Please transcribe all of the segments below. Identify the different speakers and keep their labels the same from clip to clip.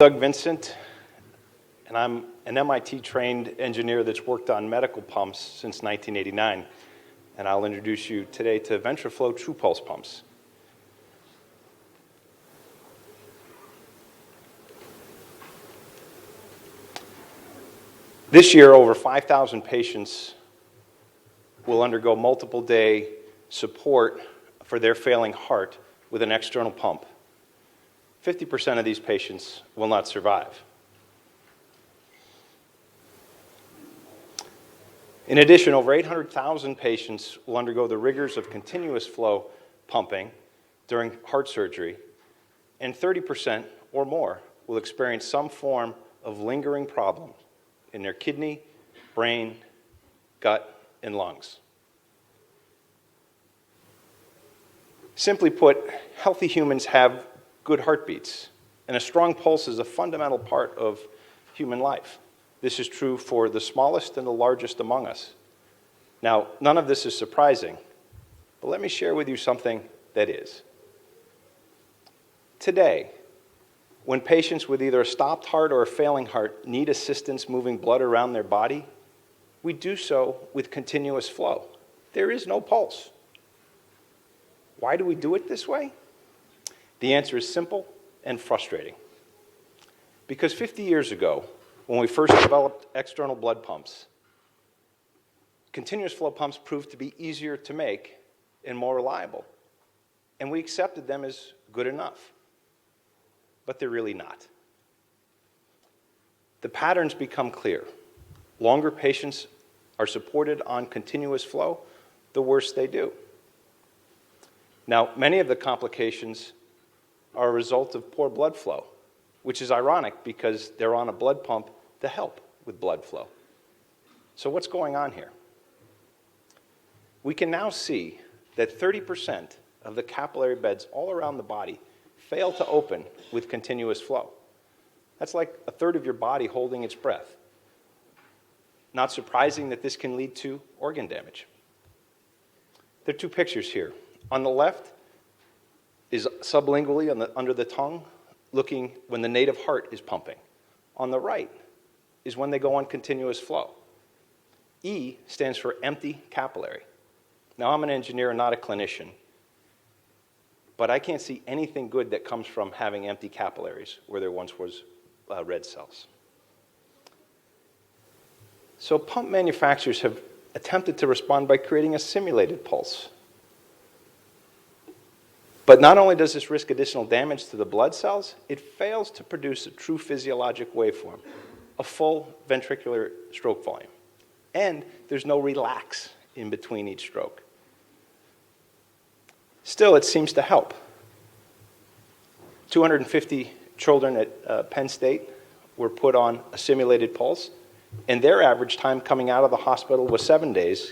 Speaker 1: Vincent, and I'm an MIT-trained engineer that's worked on medical pumps since 1989, and I'll introduce you today to VentriFlo True Pulse pumps. This year, over 5,000 patients will undergo multiple-day support for their failing heart with an external pump. 50% of these patients will not survive. In addition, over 800,000 patients will undergo the rigors of continuous flow pumping during heart surgery, and 30% or more will experience some form of lingering problem in their kidney, brain, gut, and lungs. Simply put, healthy humans have good heartbeats, and a strong pulse is a fundamental part of human life. This is true for the smallest and the largest among us. Now, none of this is surprising, but let me share with you something that is. Today, when patients with either a stopped heart or a failing heart need assistance moving blood around their body, we do so with continuous flow. There is no pulse. Why do we do it this way? The answer is simple and frustrating. Because 50 years ago, when we first developed external blood pumps, continuous flow pumps proved to be easier to make and more reliable. And we accepted them as good enough. But they're really not. The patterns become clear. Longer patients are supported on continuous flow, the worse they do. Now, many of the complications are a result of poor blood flow, which is ironic because they're on a blood pump to help with blood flow. So what's going on here? We can now see that 30% of the capillary beds all around the body fail to open with continuous flow. That's like a third of your body holding its breath. Not surprising that this can lead to organ damage. There are two pictures here. On the left is sublingually under the tongue, looking when the native heart is pumping. On the right is when they go on continuous flow. E stands for empty capillary. Now, I'm an engineer and not a clinician, but I can't see anything good that comes from having empty capillaries where there once was red cells. So pump manufacturers have attempted to respond by creating a simulated pulse. But not only does this risk additional damage to the blood cells, it fails to produce a true physiologic waveform, a full ventricular stroke volume. And there's no relax in between each stroke. Still, it seems to help. 250 children at Penn State were put on a simulated pulse, and their average time coming out of the hospital was 7 days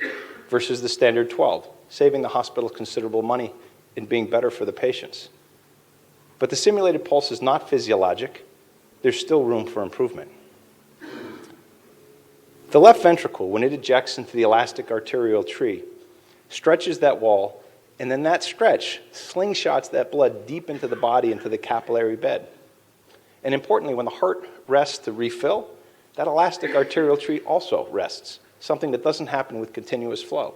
Speaker 1: versus the standard 12, saving the hospital considerable money and being better for the patients. But the simulated pulse is not physiologic. There's still room for improvement. The left ventricle, when it ejects into the elastic arterial tree, stretches that wall, and then that stretch slingshots that blood deep into the body, into the capillary bed. And importantly, when the heart rests to refill, that elastic arterial tree also rests, something that doesn't happen with continuous flow.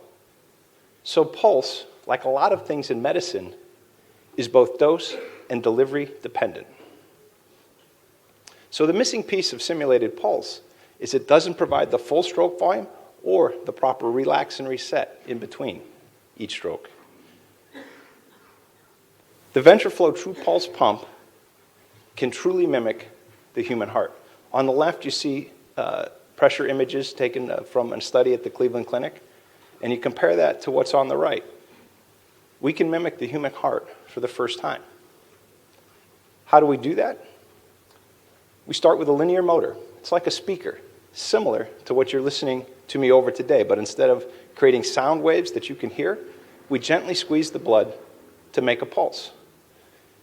Speaker 1: So pulse, like a lot of things in medicine, is both dose and delivery dependent. So the missing piece of simulated pulse is it doesn't provide the full stroke volume or the proper relax and reset in between each stroke. The VentriFlo True Pulse pump can truly mimic the human heart. On the left, you see pressure images taken from a study at the Cleveland Clinic, and you compare that to what's on the right. We can mimic the human heart for the first time. How do we do that? We start with a linear motor. It's like a speaker, similar to what you're listening to me over today, but instead of creating sound waves that you can hear, we gently squeeze the blood to make a pulse.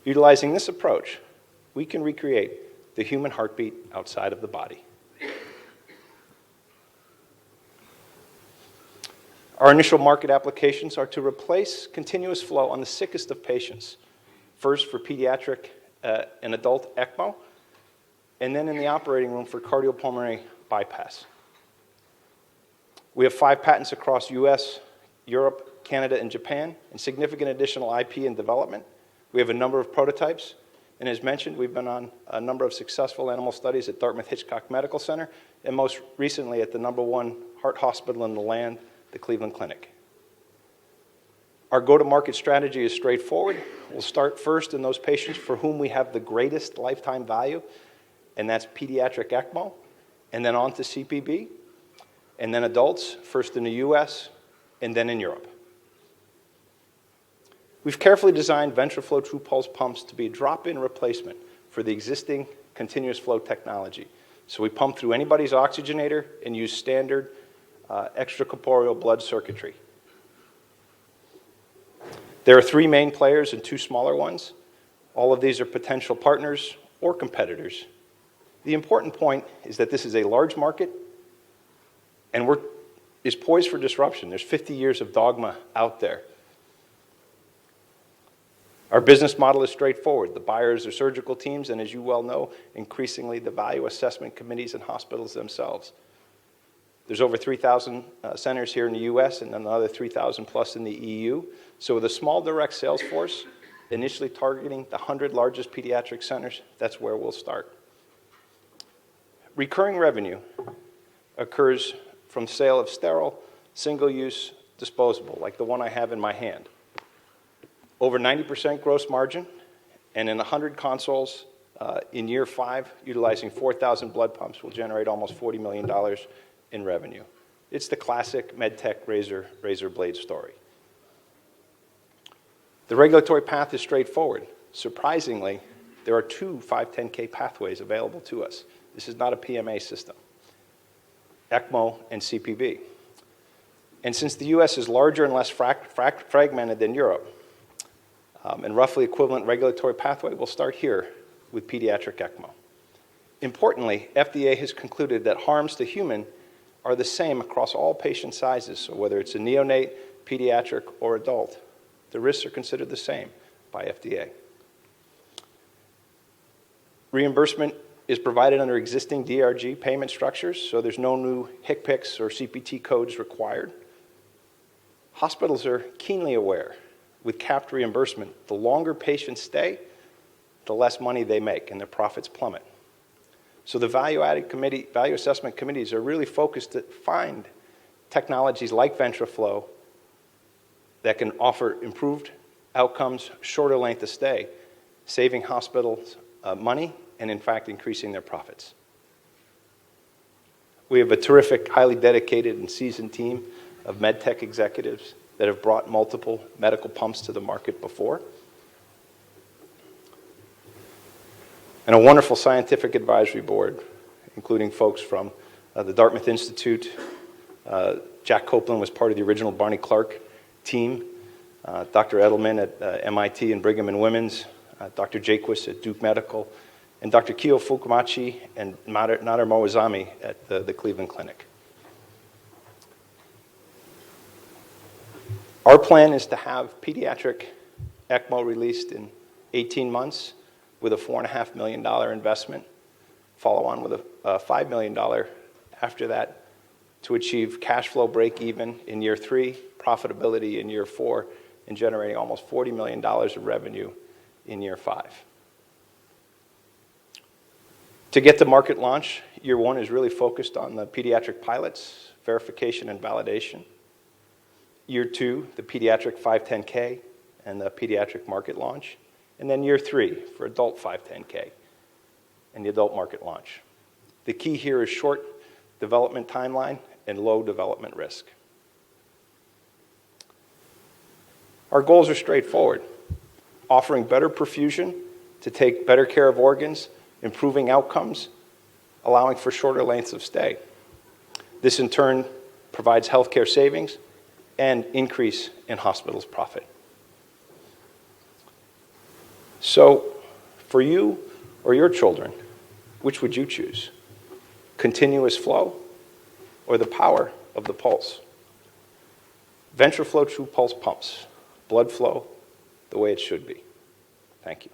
Speaker 1: Utilizing this approach, we can recreate the human heartbeat outside of the body. Our initial market applications are to replace continuous flow on the sickest of patients. First, for pediatric and adult ECMO, and then in the operating room for cardiopulmonary bypass. We have 5 patents across US, Europe, Canada, and Japan, and significant additional IP in development. We have a number of prototypes, and as mentioned, we've been on a number of successful animal studies at Dartmouth-Hitchcock Medical Center, and most recently at the #1 heart hospital in the land, the Cleveland Clinic. Our go-to-market strategy is straightforward. We'll start first in those patients for whom we have the greatest lifetime value, and that's pediatric ECMO, and then on to CPB, and then adults, first in the US, and then in Europe. We've carefully designed VentriFlo True Pulse pumps to be a drop-in replacement for the existing continuous flow technology. So we pump through anybody's oxygenator and use standard extracorporeal blood circuitry. There are 3 main players and 2 smaller ones. All of these are potential partners or competitors. The important point is that this is a large market and is poised for disruption. There's 50 years of dogma out there. Our business model is straightforward. The buyers are surgical teams, and as you well know, increasingly the value assessment committees and hospitals themselves. There's over 3,000 centers here in the US and another 3,000 plus in the EU. So with a small direct sales force, initially targeting the 100 largest pediatric centers, that's where we'll start. Recurring revenue occurs from sale of sterile, single-use, disposable, like the one I have in my hand. Over 90% gross margin, and in 100 consoles in year 5, utilizing 4,000 blood pumps, will generate almost $40 million in revenue. It's the classic medtech razor blade story. The regulatory path is straightforward. Surprisingly, there are 2 510K pathways available to us. This is not a PMA system. ECMO and CPB. And since the US is larger and less fragmented than Europe, and roughly equivalent regulatory pathway, we'll start here with pediatric ECMO. Importantly, FDA has concluded that harms to human are the same across all patient sizes, so whether it's a neonate, pediatric, or adult, the risks are considered the same by FDA. Reimbursement is provided under existing DRG payment structures, so there's no new HCPCS or CPT codes required. Hospitals are keenly aware, with capped reimbursement, the longer patients stay, the less money they make, and their profits plummet. So the value assessment committees are really focused to find technologies like VentriFlo that can offer improved outcomes, shorter length of stay, saving hospitals money, and in fact increasing their profits. We have a terrific, highly dedicated and seasoned team of medtech executives that have brought multiple medical pumps to the market before. And a wonderful scientific advisory board, including folks from the Dartmouth Institute. Jack Copeland was part of the original Barney Clark team. Dr. Edelman at MIT and Brigham and Women's, Dr. Jaquist at Duke Medical, and Dr. Kiyo Fukumachi and Nader Moazami at the Cleveland Clinic. Our plan is to have pediatric ECMO released in 18 months with a $4.5 million investment, follow on with a $5 million after that to achieve cash flow break even in year 3, profitability in year 4, and generating almost $40 million of revenue in year 5. To get to market launch, year 1 is really focused on the pediatric pilots, verification and validation. Year 2, the pediatric 510K and the pediatric market launch. And then year 3 for adult 510K and the adult market launch. The key here is short development timeline and low development risk. Our goals are straightforward. Offering better perfusion to take better care of organs, improving outcomes, allowing for shorter lengths of stay. This in turn provides healthcare savings and increase in hospitals' profit. So, for you or your children, which would you choose? Continuous flow or the power of the pulse? VentriFlo True Pulse pumps, blood flow the way it should be. Thank you.